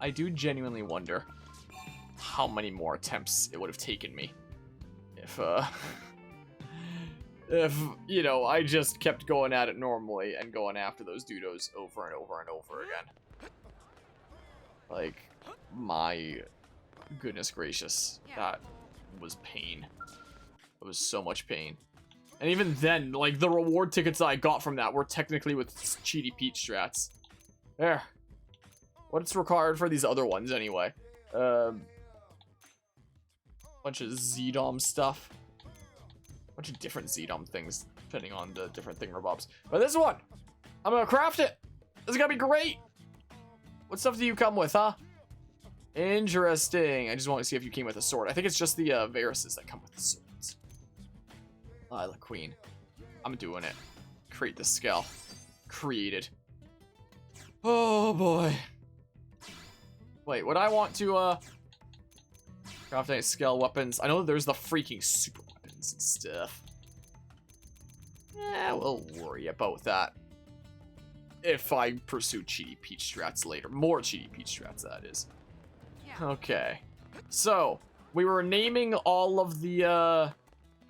I do genuinely wonder how many more attempts it would have taken me if, you know, I just kept going at it normally and going after those dudos over and over and over again. Like, my goodness gracious, that was pain. It was so much pain. And even then, like, the reward tickets that I got from that were technically with Cheaty Peach strats. There. What's required for these other ones, anyway? Bunch of ZDOM stuff. Bunch of different ZDOM things, depending on the different thingamabobs. But this one, I'm gonna craft it. This is gonna be great. What stuff do you come with, huh? Interesting. I just want to see if you came with a sword. I think it's just the Varises that come with the swords. Lila Queen. I'm doing it. Create the skull. Created. Oh boy. Wait, would I want to craft any scale weapons? I know there's the freaking super weapons and stuff. Yeah, we'll worry about that if I pursue Cheaty Peach strats later. More Cheaty Peach strats, that is. Okay. So, we were naming all the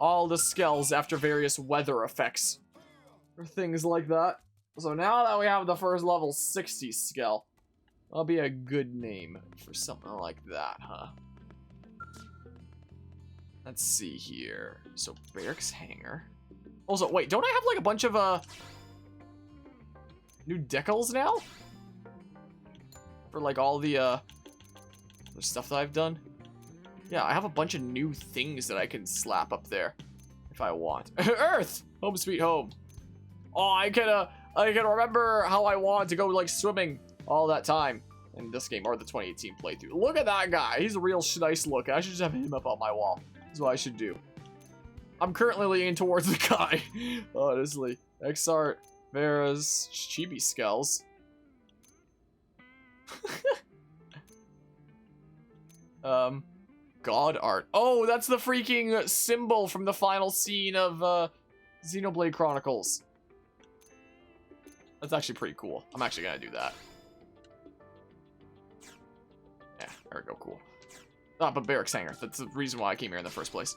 skells after various weather effects. Or things like that. So now that we have the first level 60 skell, that'll be a good name for something like that, huh? Let's see here. So, barracks hangar. Also, wait, don't I have like a bunch of new decals now? For like all the stuff that I've done? Yeah, I have a bunch of new things that I can slap up there if I want. Earth! Home sweet home. Oh, I can remember how I wanted to go like swimming all that time in this game, or the 2018 playthrough. Look at that guy. He's a real nice look. I should just have him up on my wall. That's what I should do. I'm currently leaning towards the guy. Honestly. Xart, Vera's, Chibi Skells. God art. Oh, that's the freaking symbol from the final scene of Xenoblade Chronicles. That's actually pretty cool. I'm actually gonna do that. Yeah, there we go, cool. Ah, but barracks hangar. That's the reason why I came here in the first place.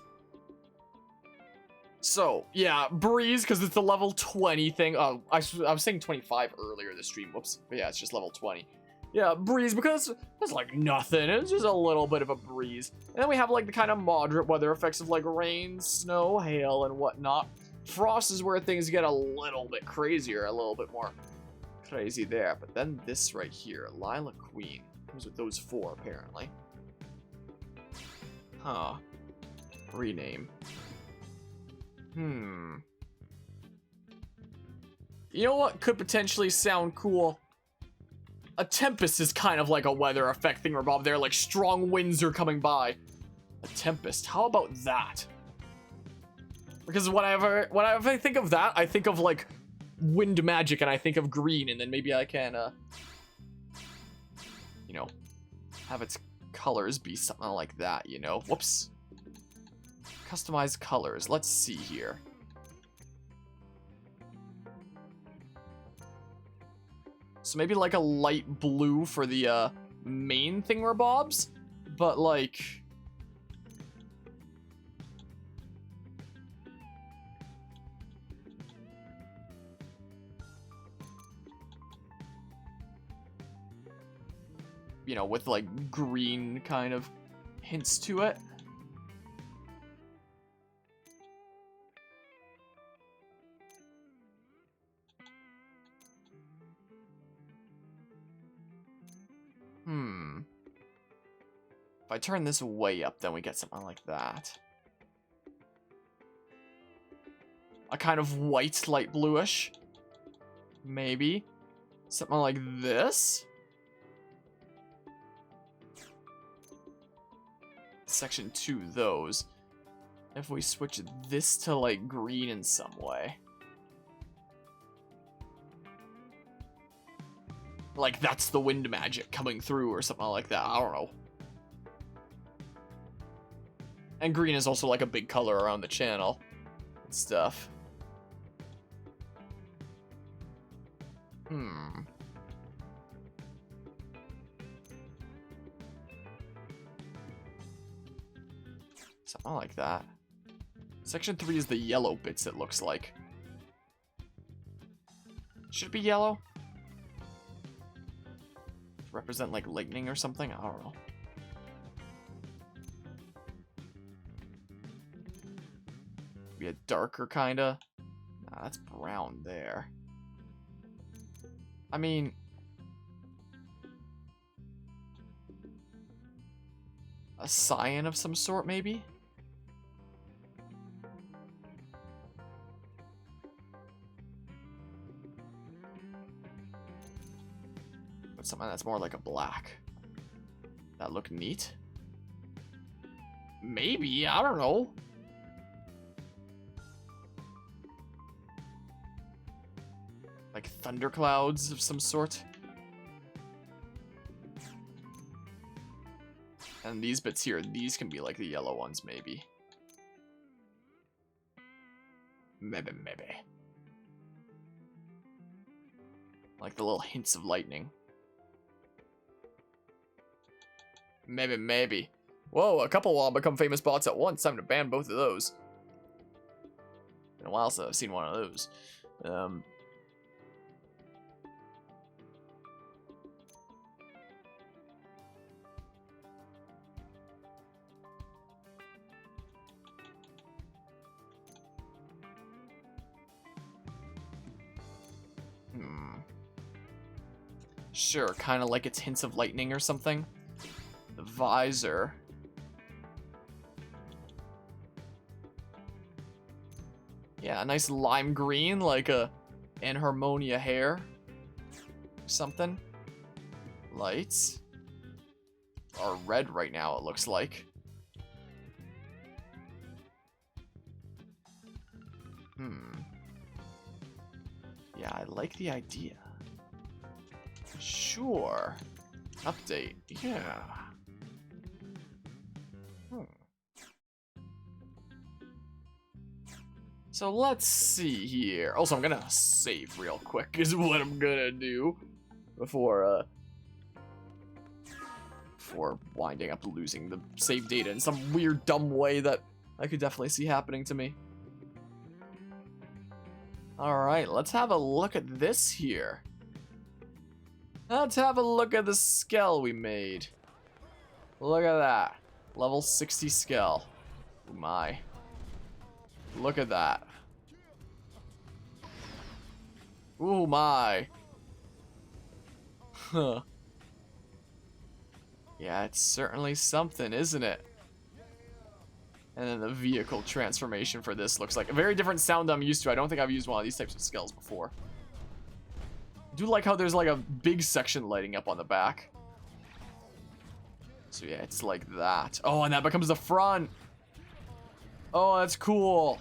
So, yeah, Breeze, because it's the level 20 thing. Oh, I was saying 25 earlier this stream. Whoops. But yeah, it's just level 20. Yeah, Breeze, because it's like nothing. It's just a little bit of a breeze. And then we have like the kind of moderate weather effects of like rain, snow, hail, and whatnot. Frost is where things get a little bit crazier, a little bit more crazy there. But then this right here, Lila Queen, comes with those 4 apparently. Huh. Rename. You know what could potentially sound cool? A Tempest is kind of like a weather effect thingamabob there, like strong winds are coming by. A Tempest, how about that? Because whenever I think of that, I think of like wind magic and I think of green, and then maybe I can, you know, have its colors be something like that, you know? Whoops. Customize colors. Let's see here. So maybe like a light blue for the main thingamabobs, but like you know, with like green kind of hints to it. If I turn this way up, then we get something like that. A kind of white, light bluish. Maybe. Something like this. Section 2, those. If we switch this to like green in some way. Like that's the wind magic coming through or something like that. I don't know. And green is also like a big color around the channel and stuff. Something like that. Section 3 is the yellow bits, it looks like. Should it be yellow? Represent like lightning or something? I don't know. Be a darker kinda. Nah, that's brown there. I mean, a cyan of some sort, maybe? But something that's more like a black. That look neat? Maybe, I don't know. Like thunderclouds of some sort. And these bits here, these can be like the yellow ones, maybe. Maybe. Like the little hints of lightning. Maybe. Whoa, a couple will become famous bots at once. Time to ban both of those. Been a while since I've seen one of those. Sure, kind of like it's hints of lightning or something. The visor. Yeah, a nice lime green, like a Anharmonia hair. Something. Lights. Are red right now, it looks like. Yeah, I like the idea. Sure. Update. Yeah. So let's see here. Also, I'm gonna save real quick is what I'm gonna do before winding up losing the save data in some weird dumb way that I could definitely see happening to me. Alright, let's have a look at this here. Let's have a look at the skell we made. Look at that. Level 60 skell. Oh my. Look at that. Oh my. Huh. Yeah, it's certainly something, isn't it? And then the vehicle transformation for this looks like a very different sound I'm used to. I don't think I've used one of these types of skells before. I do like how there's like a big section lighting up on the back. So yeah, it's like that. Oh, and that becomes the front. Oh, that's cool.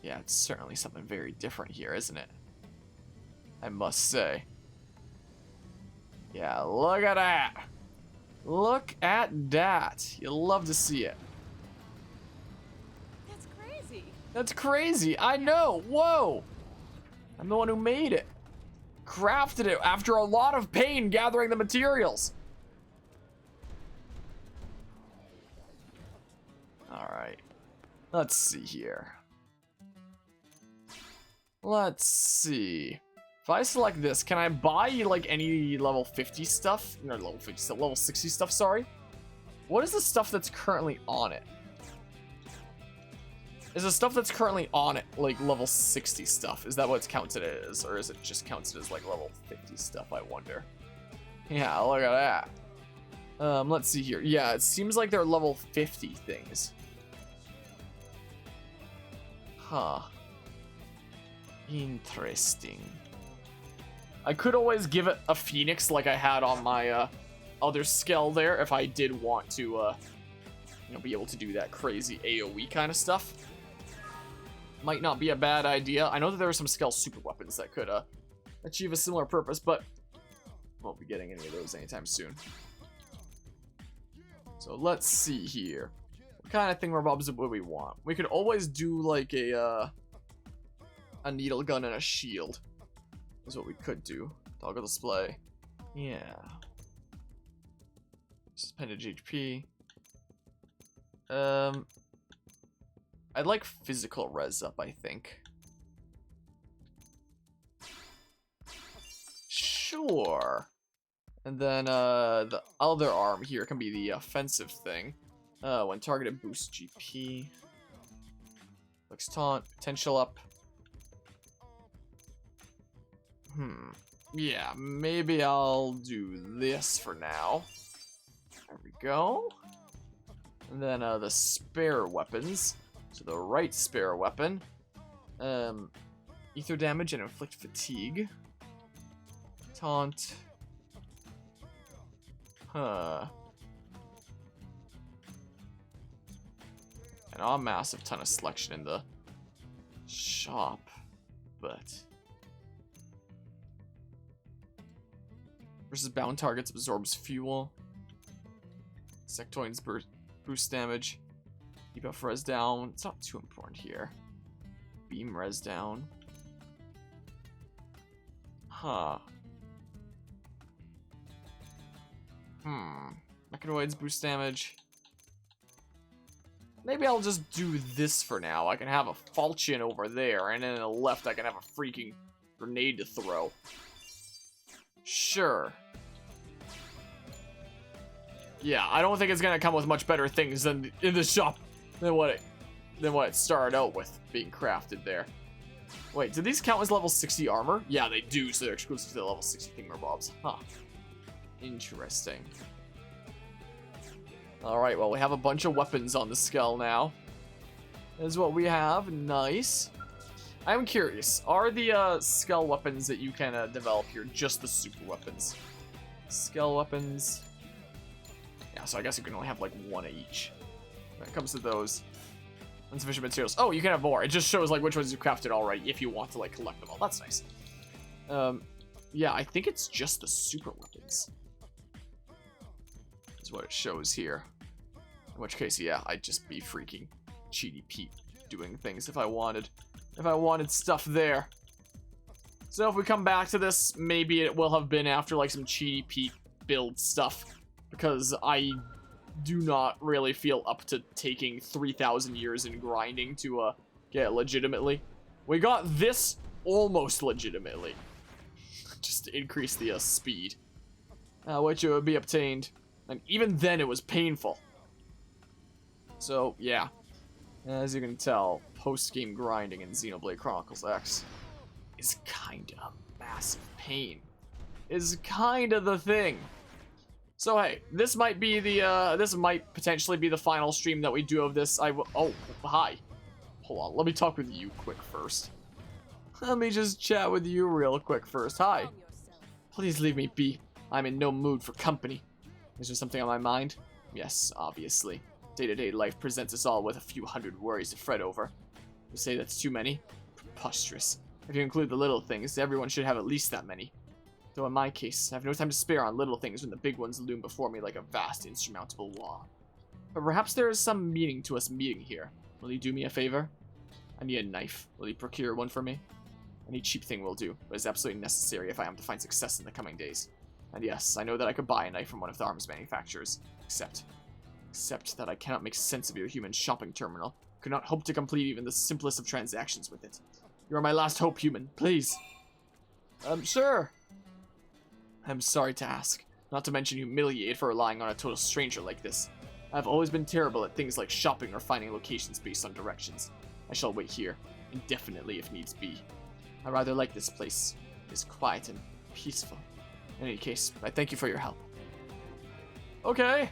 Yeah, it's certainly something very different here, isn't it? I must say. Yeah, look at that. Look at that. You'll love to see it. That's crazy. That's crazy. I know. Whoa. I'm the one who made it. Crafted it after a lot of pain gathering the materials. Alright. Let's see here. Let's see. If I select this, can I buy like any level 50 stuff? No, level 50 stuff, level 60 stuff, sorry. What is the stuff that's currently on it? Is the stuff that's currently on it like level 60 stuff? Is that what it's counted as? Or is it just counted as like level 50 stuff, I wonder? Yeah, look at that. Let's see here. Yeah, it seems like they're level 50 things. Huh. Interesting. I could always give it a phoenix like I had on my other skill there if I did want to, you know, be able to do that crazy AoE kind of stuff. Might not be a bad idea. I know that there are some skill super weapons that could achieve a similar purpose, but won't be getting any of those anytime soon. So let's see here. What kind of thingamabobs would we want? We could always do like a needle gun and a shield. Is what we could do. Toggle display. Yeah. Suspended HP. I'd like physical res up, I think. Sure. And then the other arm here can be the offensive thing. When targeted, boost GP. Looks taunt, potential up. Yeah, maybe I'll do this for now. There we go. And then the spare weapons. So the right spare weapon. Ether damage and inflict fatigue. Taunt. And a massive ton of selection in the shop, but versus bound targets absorbs fuel. Sectoids boost damage. Debuff res down. It's not too important here. Beam res down. Mechanoids boost damage. Maybe I'll just do this for now. I can have a falchion over there, and then on the left I can have a freaking grenade to throw. Sure. Yeah, I don't think it's gonna come with much better things than in the shop than what it started out with being crafted there. Wait, do these count as level 60 armor? Yeah, they do, so they're exclusive to the level 60 thingamabobs. Huh. Interesting. Alright, well, we have a bunch of weapons on the skull now. Is what we have. Nice. I'm curious, are the skull weapons that you can develop here just the super weapons? Skull weapons. Yeah, so I guess you can only have like one of each. When it comes to those. Insufficient materials. Oh, you can have more. It just shows like which ones you crafted already if you want to like collect them all. That's nice. Yeah, I think it's just the super weapons. Is what it shows here. In which case, yeah, I'd just be freaking cheaty Pete doing things if I wanted stuff there. So if we come back to this, maybe it will have been after like some cheaty Pete build stuff, because I do not really feel up to taking 3,000 years in grinding to get it legitimately. We got this almost legitimately, just to increase the speed, which would be obtained. And even then, it was painful. So, yeah. As you can tell, post-game grinding in Xenoblade Chronicles X is kinda a massive pain. Is kinda the thing. So, hey, this might be the, this might potentially be the final stream that we do of this. Oh, hi. Hold on, let me talk with you quick first. Let me just chat with you real quick first. Hi. Please leave me be. I'm in no mood for company. Is there something on my mind? Yes, obviously. Day-to-day life presents us all with a few hundred worries to fret over. You say that's too many? Preposterous. If you include the little things, everyone should have at least that many. Though in my case, I have no time to spare on little things when the big ones loom before me like a vast, insurmountable wall. But perhaps there is some meaning to us meeting here. Will you do me a favor? I need a knife. Will you procure one for me? Any cheap thing will do, but it's absolutely necessary if I am to find success in the coming days. And yes, I know that I could buy a knife from one of the arms manufacturers. Except that I cannot make sense of your human shopping terminal. Could not hope to complete even the simplest of transactions with it. You are my last hope, human. Please. Sure. I'm sorry to ask. Not to mention humiliated for relying on a total stranger like this. I've always been terrible at things like shopping or finding locations based on directions. I shall wait here, indefinitely if needs be. I rather like this place. It is quiet and peaceful. In any case, I thank you for your help. Okay.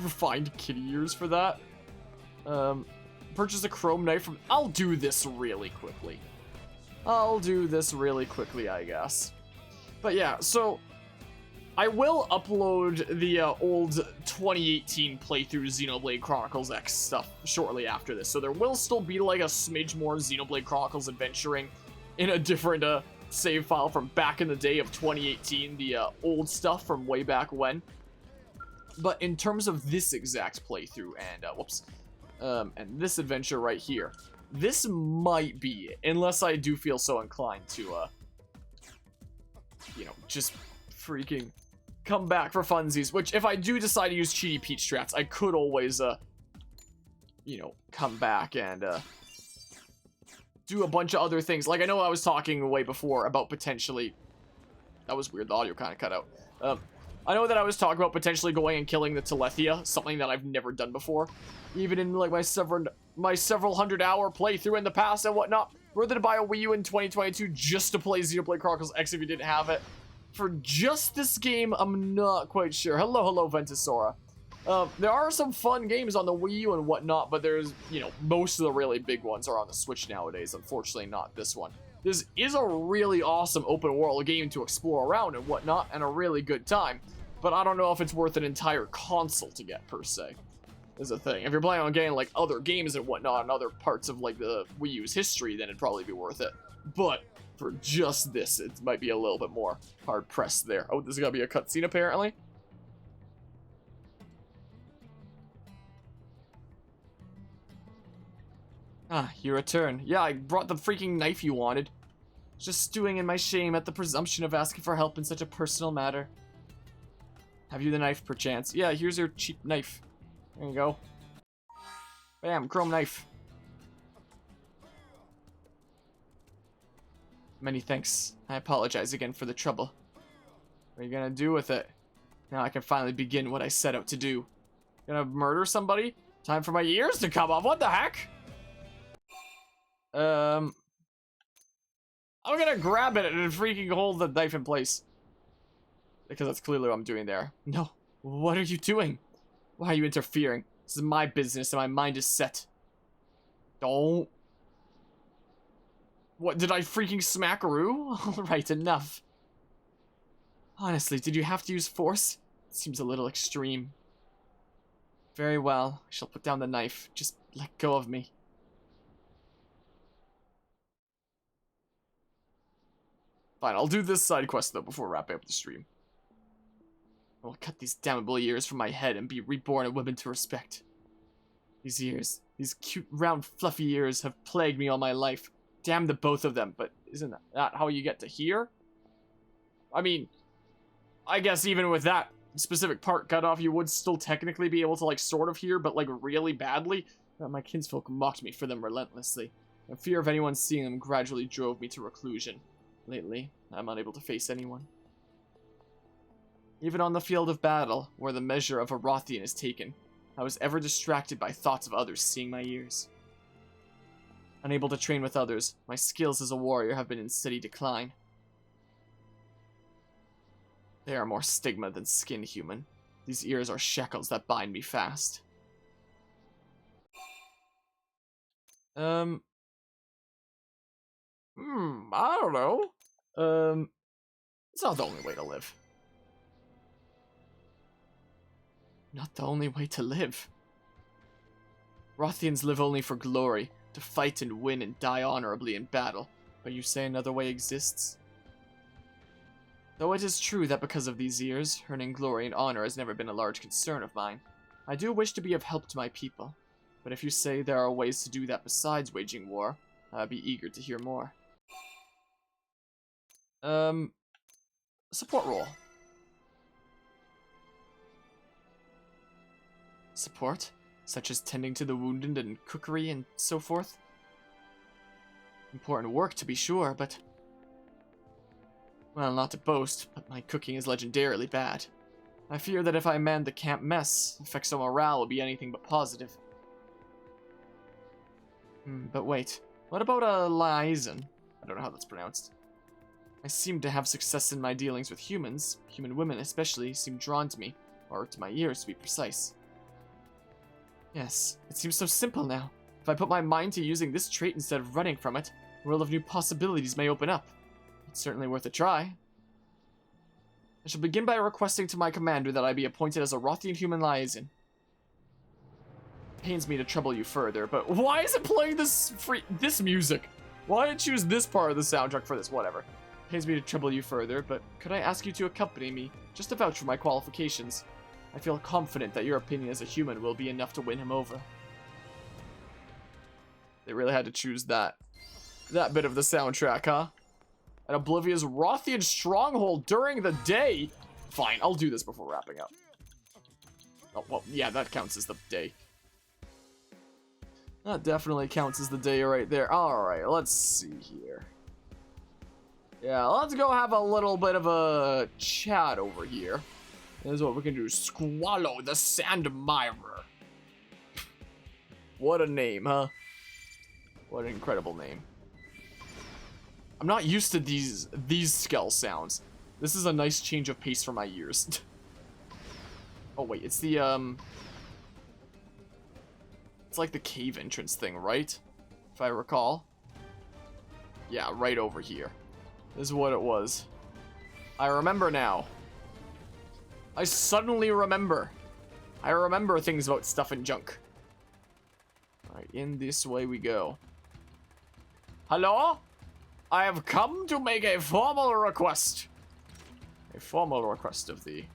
Refined kitty ears for that. Purchase a chrome knife from... I'll do this really quickly. I guess. But yeah, so... I will upload the old 2018 playthrough Xenoblade Chronicles X stuff shortly after this. So there will still be like a smidge more Xenoblade Chronicles adventuring in a different save file from back in the day of 2018, the old stuff from way back when. But in terms of this exact playthrough and and this adventure right here, this might be it, unless I do feel so inclined to you know, just freaking come back for funsies. Which, if I do decide to use Cheaty Peach strats, I could always, you know, come back and, do a bunch of other things. Like, I know I was talking way before about potentially... That was weird. The audio kind of cut out. I know that I was talking about potentially going and killing the Telethia, something that I've never done before. Even in, like, my several 100-hour playthrough in the past and whatnot. Worth it to buy a Wii U in 2022 just to play Xenoblade Chronicles X if you didn't have it. For just this game, I'm not quite sure. Hello, Ventusora. There are some fun games on the Wii U and whatnot, but there's, you know, most of the really big ones are on the Switch nowadays. Unfortunately, not this one. This is a really awesome open world game to explore around and whatnot, and a really good time. But I don't know if it's worth an entire console to get, per se. Is a thing. If you're planning on getting, like, other games and whatnot and other parts of, like, the Wii U's history, then it'd probably be worth it. But for just this, it might be a little bit more hard-pressed there. Oh, this is gonna be a cutscene, apparently. Ah, you return. Yeah, I brought the freaking knife you wanted. Just stewing in my shame at the presumption of asking for help in such a personal matter. Have you the knife, perchance? Yeah, here's your cheap knife. There you go. Bam, chrome knife. Many thanks. I apologize again for the trouble. What are you gonna do with it? Now I can finally begin what I set out to do. Gonna murder somebody? Time for my ears to come off. What the heck? I'm gonna grab it and freaking hold the knife in place. Because that's clearly what I'm doing there. No. What are you doing? Why are you interfering? This is my business and my mind is set. Don't. What, did I freaking smackaroo? Alright, enough. Honestly, did you have to use force? It seems a little extreme. Very well. I shall put down the knife. Just let go of me. Fine, I'll do this side quest though before wrapping up the stream. I will cut these damnable ears from my head and be reborn a woman to respect. These ears, these cute, round, fluffy ears have plagued me all my life. Damn the both of them, but isn't that how you get to hear? I mean, I guess even with that specific part cut off, you would still technically be able to, like, sort of hear, but, like, really badly. My kinsfolk mocked me for them relentlessly. The fear of anyone seeing them gradually drove me to reclusion. Lately, I'm unable to face anyone. Even on the field of battle, where the measure of a Rothian is taken, I was ever distracted by thoughts of others seeing my ears. Unable to train with others, my skills as a warrior have been in steady decline. They are more stigma than skin human. These ears are shackles that bind me fast. I don't know. It's not the only way to live. Not the only way to live. Rothians live only for glory, to fight and win and die honorably in battle. But you say another way exists? Though it is true that because of these years, earning glory and honor has never been a large concern of mine, I do wish to be of help to my people. But if you say there are ways to do that besides waging war, I'd be eager to hear more. Support role. Support? Such as tending to the wounded and cookery and so forth? Important work to be sure, but... Well, not to boast, but my cooking is legendarily bad. I fear that if I manned the camp mess, effects on morale will be anything but positive. But wait, what about a liaison? I don't know how that's pronounced. I seem to have success in my dealings with humans. Human women especially seem drawn to me, or to my ears to be precise. Yes, it seems so simple now. If I put my mind to using this trait instead of running from it, a world of new possibilities may open up. It's certainly worth a try. I shall begin by requesting to my commander that I be appointed as a Rothian human liaison. It pains me to trouble you further, but why is it playing this music? Why did I choose this part of the soundtrack for this? Whatever. It pains me to trouble you further, but could I ask you to accompany me, just to vouch for my qualifications? I feel confident that your opinion as a human will be enough to win him over. They really had to choose that bit of the soundtrack, huh? at Oblivia's Rothian stronghold during the day. Fine, I'll do this before wrapping up. Oh, well, yeah, that counts as the day. That definitely counts as the day right there. Alright, let's see here. Yeah, let's go have a little bit of a chat over here. This is what we can do. Squallow the Sand Mirer. What a name, huh? What an incredible name. I'm not used to these skull sounds. This is a nice change of pace for my ears. Oh wait, it's the it's like the cave entrance thing, right? If I recall. Yeah, right over here. This is what it was. I remember now. I suddenly remember. I remember things about stuff and junk. Alright, in this way we go. Hello? I have come to make a formal request. A formal request of thee.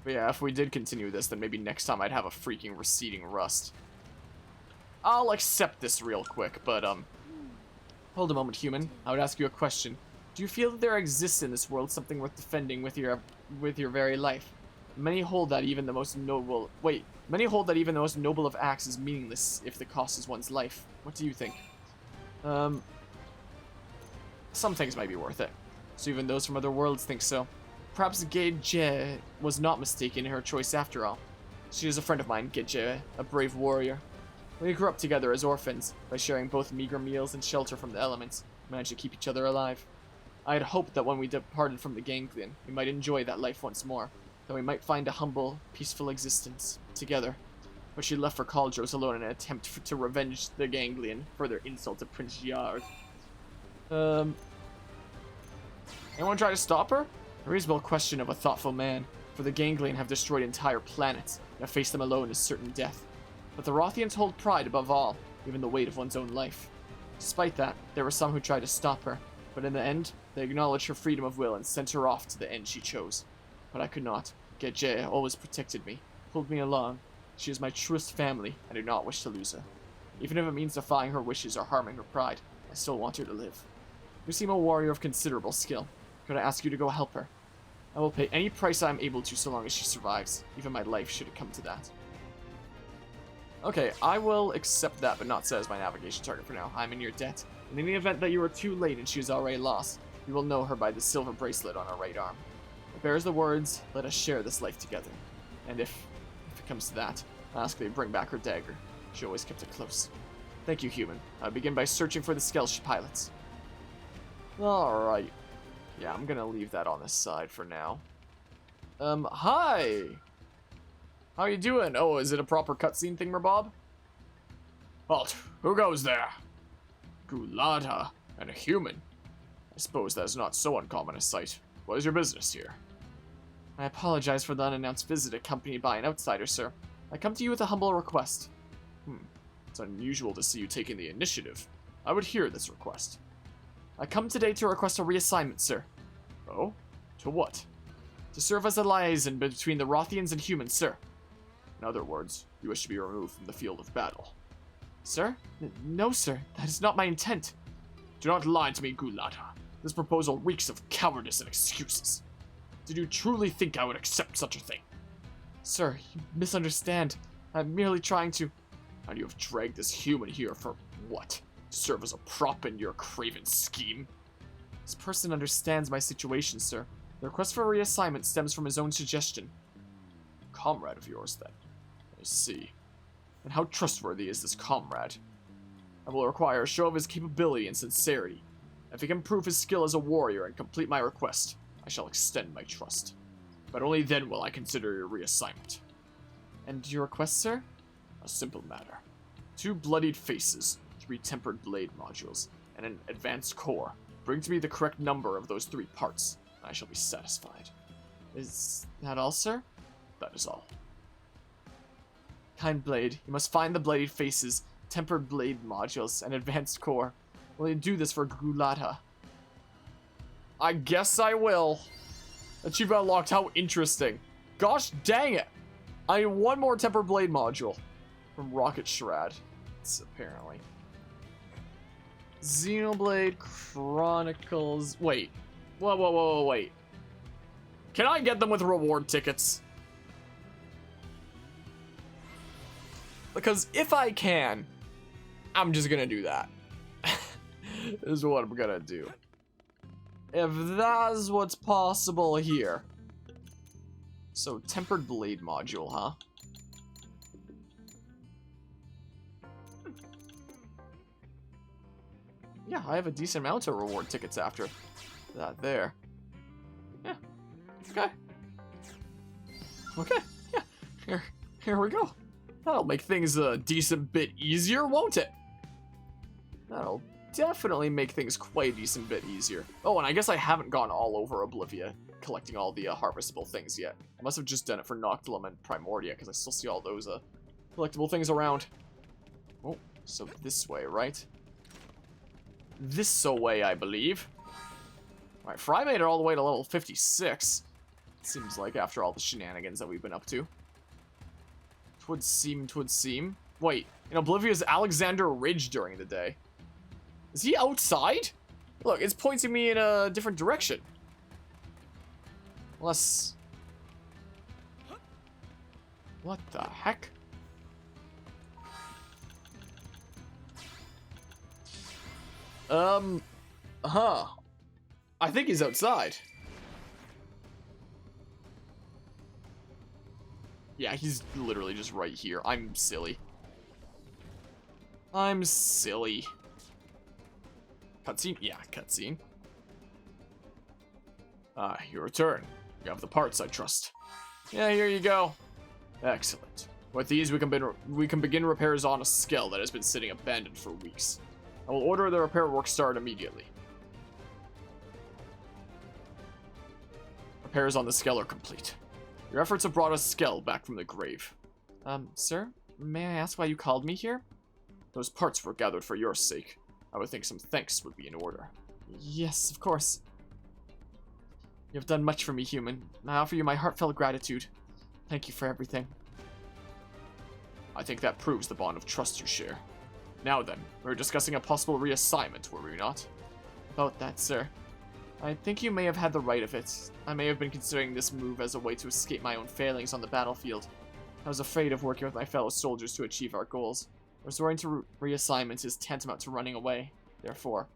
But yeah, if we did continue this, then maybe next time I'd have a freaking receding rust. I'll accept this real quick, but, hold a moment, human. I would ask you a question. Do you feel that there exists in this world something worth defending with your very life? Many hold that even the most noble... Wait. Many hold that even the most noble of acts is meaningless if the cost is one's life. What do you think? Some things might be worth it. So even those from other worlds think so. Perhaps Geje was not mistaken in her choice after all. She is a friend of mine, Geje, a brave warrior. We grew up together as orphans, by sharing both meager meals and shelter from the elements, managed to keep each other alive. I had hoped that when we departed from the ganglion, we might enjoy that life once more, that we might find a humble, peaceful existence together. But she left for Caldros alone in an attempt to revenge the ganglion for their insult to Prince Yard. Anyone try to stop her? A reasonable question of a thoughtful man, for the ganglion have destroyed entire planets, and to face them alone is certain death. But the Rothians hold pride above all, even the weight of one's own life. Despite that, there were some who tried to stop her, but in the end, they acknowledged her freedom of will and sent her off to the end she chose. But I could not. Geje always protected me, pulled me along. She is my truest family, I do not wish to lose her. Even if it means defying her wishes or harming her pride, I still want her to live. You seem a warrior of considerable skill. Could I ask you to go help her? I will pay any price I am able to so long as she survives, even my life should it come to that. Okay, I will accept that, but not set as my navigation target for now. I'm in your debt. In any event that you are too late and she is already lost, you will know her by the silver bracelet on her right arm. It bears the words, "Let us share this life together." And if it comes to that, I'll ask that you bring back her dagger. She always kept it close. Thank you, human. I'll begin by searching for the skell she pilots. Alright. Yeah, I'm gonna leave that on this side for now. Hi! How you doing? Oh, is it a proper cutscene thing, Bob? Halt! Who goes there? Gulata and a human. I suppose that is not so uncommon a sight. What is your business here? I apologize for the unannounced visit accompanied by an outsider, sir. I come to you with a humble request. It's unusual to see you taking the initiative. I would hear this request. I come today to request a reassignment, sir. Oh? To what? To serve as a liaison between the Rothians and humans, sir. In other words, you wish to be removed from the field of battle. Sir? No, sir. That is not my intent. Do not lie to me, Gulata. This proposal reeks of cowardice and excuses. Did you truly think I would accept such a thing? Sir, you misunderstand. I'm merely trying to... And you have dragged this human here for what? To serve as a prop in your craven scheme? This person understands my situation, sir. The request for a reassignment stems from his own suggestion. Comrade of yours, then. I see. And how trustworthy is this comrade? I will require a show of his capability and sincerity. If he can prove his skill as a warrior and complete my request, I shall extend my trust. But only then will I consider your reassignment. And your request, sir? A simple matter. 2 bloodied faces, 3 tempered blade modules, and an advanced core. Bring to me the correct number of those 3 parts, and I shall be satisfied. Is that all, sir? That is all. Kind blade, you must find the bloodied faces, tempered blade modules, and advanced core. Will you do this for Gulata? I guess I will. Achievement unlocked, how interesting. Gosh dang it! I need 1 more tempered blade module. From Rocket Shroud. It's apparently. Xenoblade Chronicles. Wait. Whoa, wait. Can I get them with reward tickets? Because if I can, I'm just gonna do that. This is what I'm gonna do. If that's what's possible here. So, tempered blade module, huh? Yeah, I have a decent amount of reward tickets after that there. Yeah. Okay. Okay. Yeah. Here we go. That'll make things a decent bit easier, won't it? That'll definitely make things quite a decent bit easier. Oh, and I guess I haven't gone all over Oblivia collecting all the harvestable things yet. I must have just done it for Noctilum and Primordia, because I still see all those collectible things around. Oh, so this way, right? This way, I believe. Alright, Fry made it all the way to level 56. Seems like after all the shenanigans that we've been up to. Twould seem. Wait, in Oblivia's Alexander Ridge during the day. Is he outside? Look, it's pointing me in a different direction. Unless... What the heck? Huh. I think he's outside. Yeah, he's literally just right here. I'm silly. I'm silly. Cutscene? Yeah, cutscene. Ah, your return. You have the parts, I trust. Yeah, here you go. Excellent. With these, we can begin repairs on a skell that has been sitting abandoned for weeks. I will order the repair work start immediately. Repairs on the skell are complete. Your efforts have brought a skell back from the grave. Sir? May I ask why you called me here? Those parts were gathered for your sake. I would think some thanks would be in order. Yes, of course. You have done much for me, human. I offer you my heartfelt gratitude. Thank you for everything. I think that proves the bond of trust you share. Now then, we were discussing a possible reassignment, were we not? About that, sir. I think you may have had the right of it. I may have been considering this move as a way to escape my own failings on the battlefield. I was afraid of working with my fellow soldiers to achieve our goals. Resorting to reassignments is tantamount to running away. Therefore,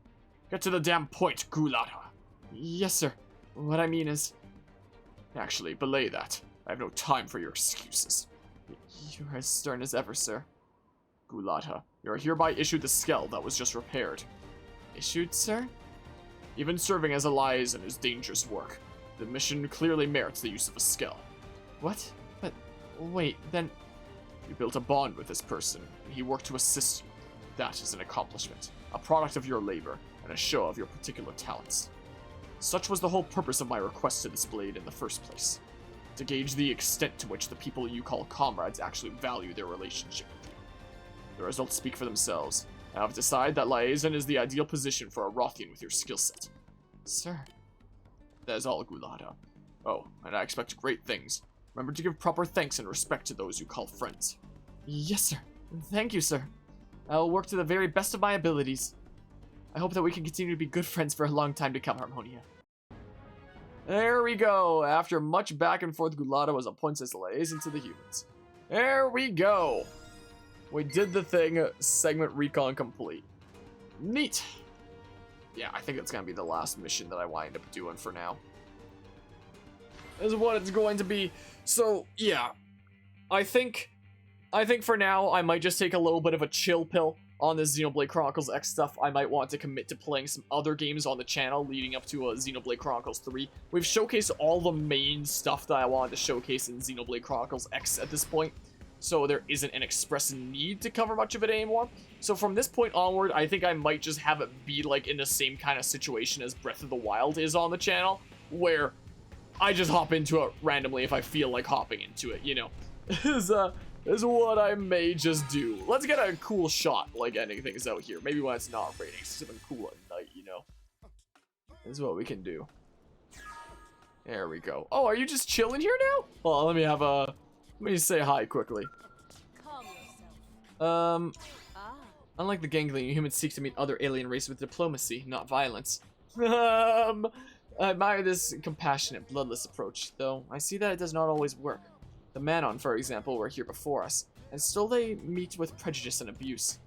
get to the damn point, Gulata. Yes, sir. What I mean is... Actually, belay that. I have no time for your excuses. You're as stern as ever, sir. Gulata, you are hereby issued the skell that was just repaired. Issued, sir? Even serving as a liaison is dangerous work. The mission clearly merits the use of a skell. What? But, wait, then... You built a bond with this person, and he worked to assist you. That is an accomplishment, a product of your labor, and a show of your particular talents. Such was the whole purpose of my request to this blade in the first place. To gauge the extent to which the people you call comrades actually value their relationship with you. The results speak for themselves. I have decided that liaison is the ideal position for a Rothian with your skill set. Sir. That is all, Gulata. Oh, and I expect great things. Remember to give proper thanks and respect to those you call friends. Yes, sir. Thank you, sir. I will work to the very best of my abilities. I hope that we can continue to be good friends for a long time to come, Harmonia. There we go. After much back and forth, Gulata was appointed as liaison to the humans. There we go. We did the thing. Segment recon complete. Neat. Yeah, I think it's going to be the last mission that I wind up doing for now. Is what it's going to be. So, yeah. I think for now, I might just take a little bit of a chill pill on this Xenoblade Chronicles X stuff. I might want to commit to playing some other games on the channel leading up to Xenoblade Chronicles 3. We've showcased all the main stuff that I wanted to showcase in Xenoblade Chronicles X at this point. So there isn't an express need to cover much of it anymore. So from this point onward, I think I might just have it be like in the same kind of situation as Breath of the Wild is on the channel, where I just hop into it randomly if I feel like hopping into it, you know. Is what I may just do. Let's get a cool shot, like ending things out here. Maybe when it's not raining, something cool at night, you know. This is what we can do. There we go. Oh, are you just chilling here now? Well, let me say hi quickly. I'm Unlike the ganglion, humans seek to meet other alien races with diplomacy, not violence. I admire this compassionate, bloodless approach, though I see that it does not always work. The Manon, for example, were here before us, and still they meet with prejudice and abuse.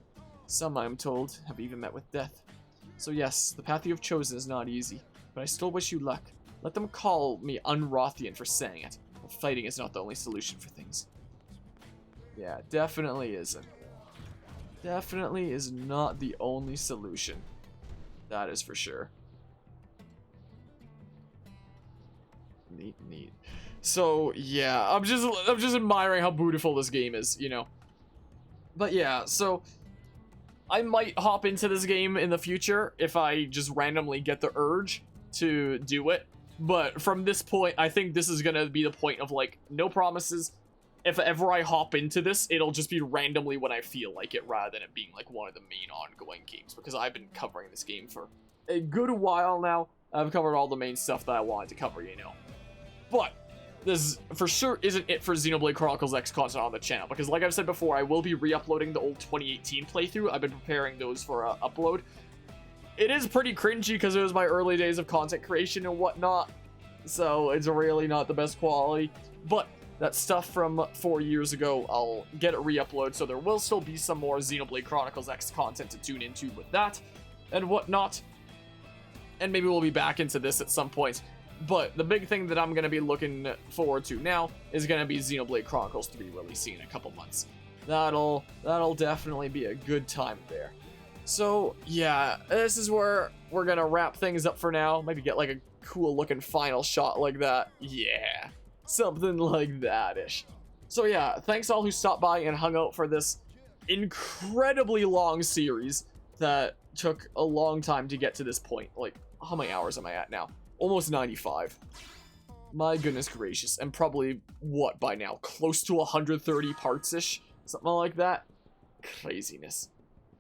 Some, I am told, have even met with death. So yes, the path you have chosen is not easy, but I still wish you luck. Let them call me Unrothian for saying it, but fighting is not the only solution for things. Yeah, definitely isn't. Definitely is not the only solution. That is for sure. Neat. So yeah, I'm just admiring how beautiful this game is, you know. But yeah, so I might hop into this game in the future if I just randomly get the urge to do it. But from this point, I think this is gonna be the point of like no promises. If ever I hop into this, it'll just be randomly when I feel like it, rather than it being like one of the main ongoing games, because I've been covering this game for a good while now. I've covered all the main stuff that I wanted to cover, you know. But this for sure isn't it for Xenoblade Chronicles X content on the channel, because like I've said before, I will be re-uploading the old 2018 playthrough. I've been preparing those for upload. It is pretty cringy because it was my early days of content creation and whatnot, so it's really not the best quality, but that stuff from 4 years ago, I'll get it re-uploaded, so there will still be some more Xenoblade Chronicles X content to tune into with that and whatnot. And maybe we'll be back into this at some point. But the big thing that I'm going to be looking forward to now is going to be Xenoblade Chronicles 3 releasing in a couple months. That'll definitely be a good time there. So, yeah, this is where we're going to wrap things up for now. Maybe get like a cool looking final shot like that. Yeah. Something like that-ish. So yeah, thanks all who stopped by and hung out for this incredibly long series that took a long time to get to this point. Like, how many hours am I at now? Almost 95. My goodness gracious. And probably, what by now? Close to 130 parts-ish? Something like that? Craziness.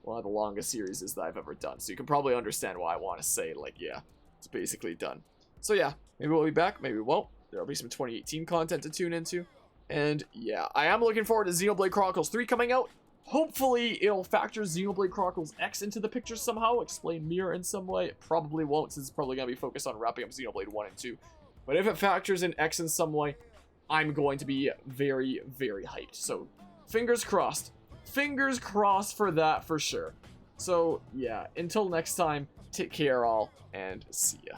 One of the longest series that I've ever done. So you can probably understand why I want to say, like, yeah, it's basically done. So yeah, maybe we'll be back, maybe we won't. There'll be some 2018 content to tune into. And yeah, I am looking forward to Xenoblade Chronicles 3 coming out. Hopefully, it'll factor Xenoblade Chronicles X into the picture somehow, explain Mirror in some way. It probably won't, since it's probably going to be focused on wrapping up Xenoblade 1 and 2. But if it factors in X in some way, I'm going to be very, very hyped. So, fingers crossed. Fingers crossed for that for sure. So, yeah, until next time, take care all, and see ya.